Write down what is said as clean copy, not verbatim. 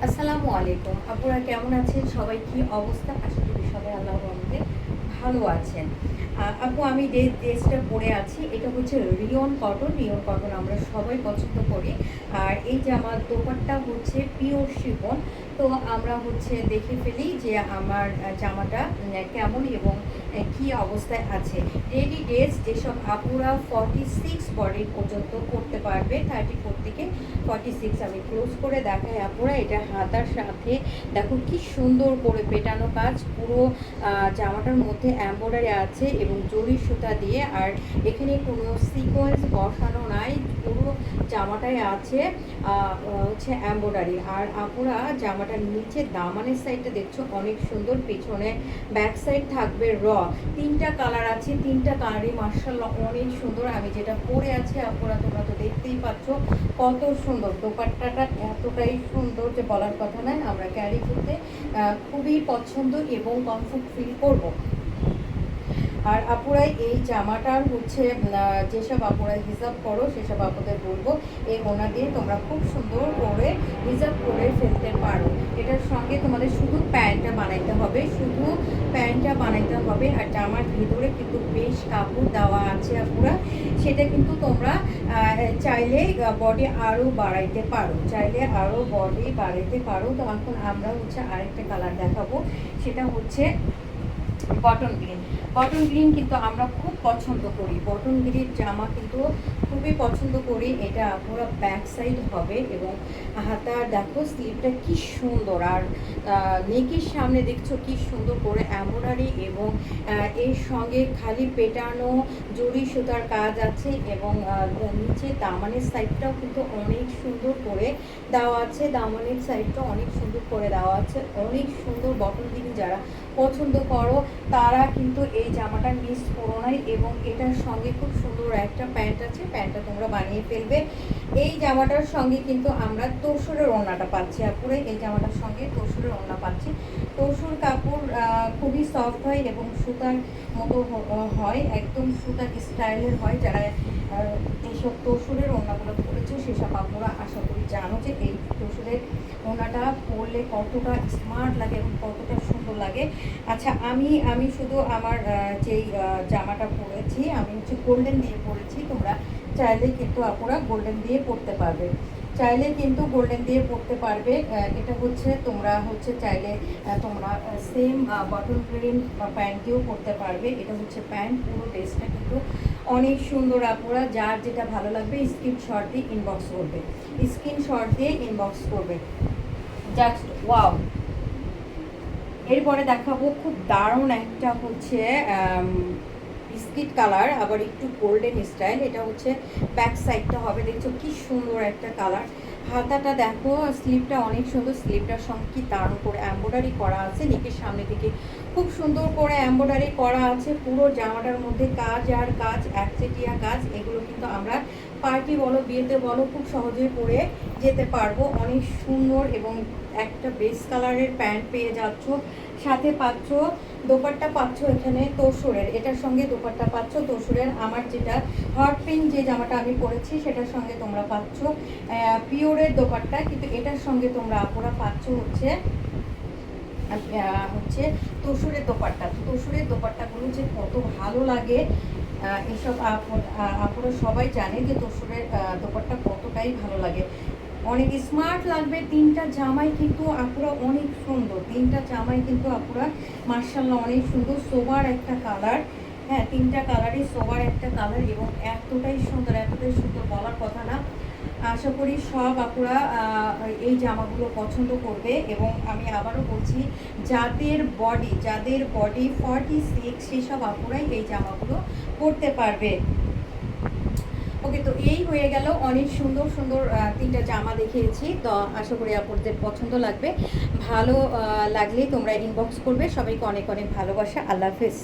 আসসালামু আলাইকুম আপুরা, কেমন আছেন সবাই? কি অবস্থা? আশা করি সবাই আল্লাহর রহমতে ভালো আছেন। আপু, আমি যে ড্রেসটা পরে আছি এটা হচ্ছে রিয়ন কটন। রিয়ন কটন আমরা সবাই পছন্দ করি। আর এই যে আমার দোপাট্টা হচ্ছে পিওর শিফন। তো আমরা হচ্ছে দেখে ফেলি যে আমার জামাটা কেমন এবং কি অবস্থায় আছে। রেডি ড্রেস যেসব আপুরা 46 বডি পর্যন্ত করতে পারবে, 34 থেকে 46 আমি ক্লোজ করে দেখাই আপুরা। এটা হাতার সাথে দেখো কি সুন্দর করে পেটানো কাজ, পুরো জামাটার মধ্যে এমব্রয়ডারি আছে এবং জরি সুতা দিয়ে। আর এখানে কোনো সিকোয়েন্স বসানো নাই, পুরো জামাটাই আছে হচ্ছে এমব্রয়ডারি। আর আপুরা জামাটার নিচে দামানের সাইডটা দেখছো অনেক সুন্দর, পিছনে ব্যাক সাইড থাকবে তিনটা কালার আছে, তিনটা কালারই মার্শাল্লাহ অনেক সুন্দর। আমি যেটা পরে আছি আপুরা তোমরা তো দেখতেই পাচ্ছ কত সুন্দর। দোপাট্টাটা এতটাই সুন্দর যে বলার কথা নয়। আমরা ক্যারি করতে খুবই পছন্দ এবং কমফোর্ট ফিল করব। আর আপুরাই এই জামাটার হচ্ছে যেসব আপুরা হিজাব করো সেসব আপুদের বলবো এই ওনা দিয়ে তোমরা খুব সুন্দর করে হিজাব করে ফেলতে পারো। এটার সঙ্গে তোমাদের শুধু প্যান্টটা বানাইতে হবে, শুধু প্যান্টটা বানাইতে হবে। আর জামার ভিতরে কিন্তু বেশ কাপড় দেওয়া আছে আপুরা, সেটা কিন্তু তোমরা চাইলে বডি আরও বাড়াইতে পারো, চাইলে আরও বডি বাড়াইতে পারো। তো এখন আমরা হচ্ছে আরেকটা কালার দেখাবো, সেটা হচ্ছে বটন গ্রিন। বটন গ্রিন কিন্তু আমরা খুব পছন্দ করি, বটন গ্রিন জামা কিন্তু খুবই পছন্দ করি। এটা পুরো ব্যাক সাইড হবে এবং হাতা দেখো স্লিভটা কি সুন্দর। আর নেকের সামনে দেখছো কি সুন্দর করে এমব্রয়ডারি এবং এর সঙ্গে খালি পেটানো জরি সুতার কাজ আছে এবং নিচে দামানের সাইডটাও কিন্তু অনেক সুন্দর করে দেওয়া আছে, দামানের সাইডটাও অনেক সুন্দর করে দেওয়া আছে, অনেক সুন্দর। বটন গ্রিন যারা পছন্দ করো তারা কিন্তু এই জামাটা মিস করো নাই। এবং এটার সঙ্গে খুব সুন্দর একটা প্যান্ট আছে, প্যান্টটা তোমরা বানিয়ে ফেলবে। এই জামাটার সঙ্গে কিন্তু আমরা তসরের ওড়নাটা পাচ্ছি আপুরে, এই জামাটার সঙ্গে তসরের ওড়না পাচ্ছি। তসর কাপড় খুবই সফট হয় এবং সুতার মতো হয়, একদম সুতার স্টাইলের হয়। যারা এইসব তসরের ওড়নাগুলো পরেছে সেসব আপুরা আশা করি জানো যে এই তসরের ওড়নাটা পরলে কতটা স্মার্ট লাগে এবং কতটা সুন্দর লাগে। আচ্ছা, আমি শুধু আমার যেই জামাটা পরেছি আমি হচ্ছে গোল্ডেন দিয়ে পরেছি। তোমরা চাইলে কিন্তু আপুরা গোল্ডেন দিয়ে পরতে পারবে, চাইলে কিন্তু গোল্ডেন দিয়ে পরতে পারবে। এটা হচ্ছে তোমরা হচ্ছে চাইলে তোমরা সেম বটন গ্রিন প্যান্ট দিয়েও পরতে পারবে। এটা হচ্ছে প্যান্ট, পুরো ড্রেসটা কিন্তু অনেক সুন্দর আপুরা। যার যেটা ভালো লাগবে স্ক্রিনশট দিয়ে ইনবক্স করবে, স্ক্রিনশট দিয়ে ইনবক্স করবে। Just wow. এরপরে দেখাবো খুব দারুণ একটা হচ্ছে বিস্কিট কালার, আবার একটু গোল্ডেন স্টাইল। এটা হচ্ছে ব্যাক সাইডটা হবে, দেখছো কি সুন্দর একটা কালার। হাতাটা দেখো, স্লিভটা অনেক সুন্দর, স্লিভটার সঙ্গে কি দারুণ করে এমব্রয়ডারি করা আছে। নেকের সামনে থেকে খুব সুন্দর করে এমব্রয়ডারি করা আছে। পুরো জামাটার মধ্যে কাজ আর কাজ, একচেটিয়া কাজ। এগুলো কিন্তু আমরা পার্টি বলো বিয়েতে বলো খুব সহজেই পরে যেতে পারবো, অনেক সুন্দর। এবং একটা বেস কালারের প্যান্ট পেয়ে যাচ্ছ, সাথে পাচ্ছ দোপাট্টা পাচ্ছ এখানে তসরের, এটার সঙ্গে দোপাট্টা পাচ্ছ তসরের। আমার যেটা হট পিঙ্ক যে জামাটা আমি পরেছি সেটার সঙ্গে তোমরা পাচ্ছ পিওরের দোপাট্টা, কিন্তু এটার সঙ্গে তোমরা আপুরা পাচ্ছ হচ্ছে তসরের দোপাট্টা। তসরের দোপাট্টাগুলো যে কত ভালো লাগে এসব আপুরা সবাই জানে যে তসরের দোপাট্টা কতটাই ভালো লাগে, অনেক স্মার্ট লাগবে। তিনটা জামাই কিন্তু আপুরা অনেক সুন্দর, তিনটা জামাই কিন্তু আপুরা মার্শাল্লাহ অনেক সুন্দর। সোবার একটা কালার, হ্যাঁ তিনটা কালারই সোবার একটা কালার এবং এতটাই সুন্দর, এতটাই সুন্দর বলার কথা না। আশা করি সব আপুরা এই জামাগুলো পছন্দ করবে। এবং আমি আবারও বলছি যাদের বডি 46 সেসব আপুরাই এই জামাগুলো পরতে পারবে। ওকে, তো এই হয়ে গেল অনেক সুন্দর সুন্দর তিনটা জামা দেখিয়েছি। তো আশা করি আপনাদের পছন্দ লাগবে, ভালো লাগলে তোমরা ইনবক্স করবে। সবাইকে অনেক অনেক ভালোবাসা, আল্লাহ হাফেজ।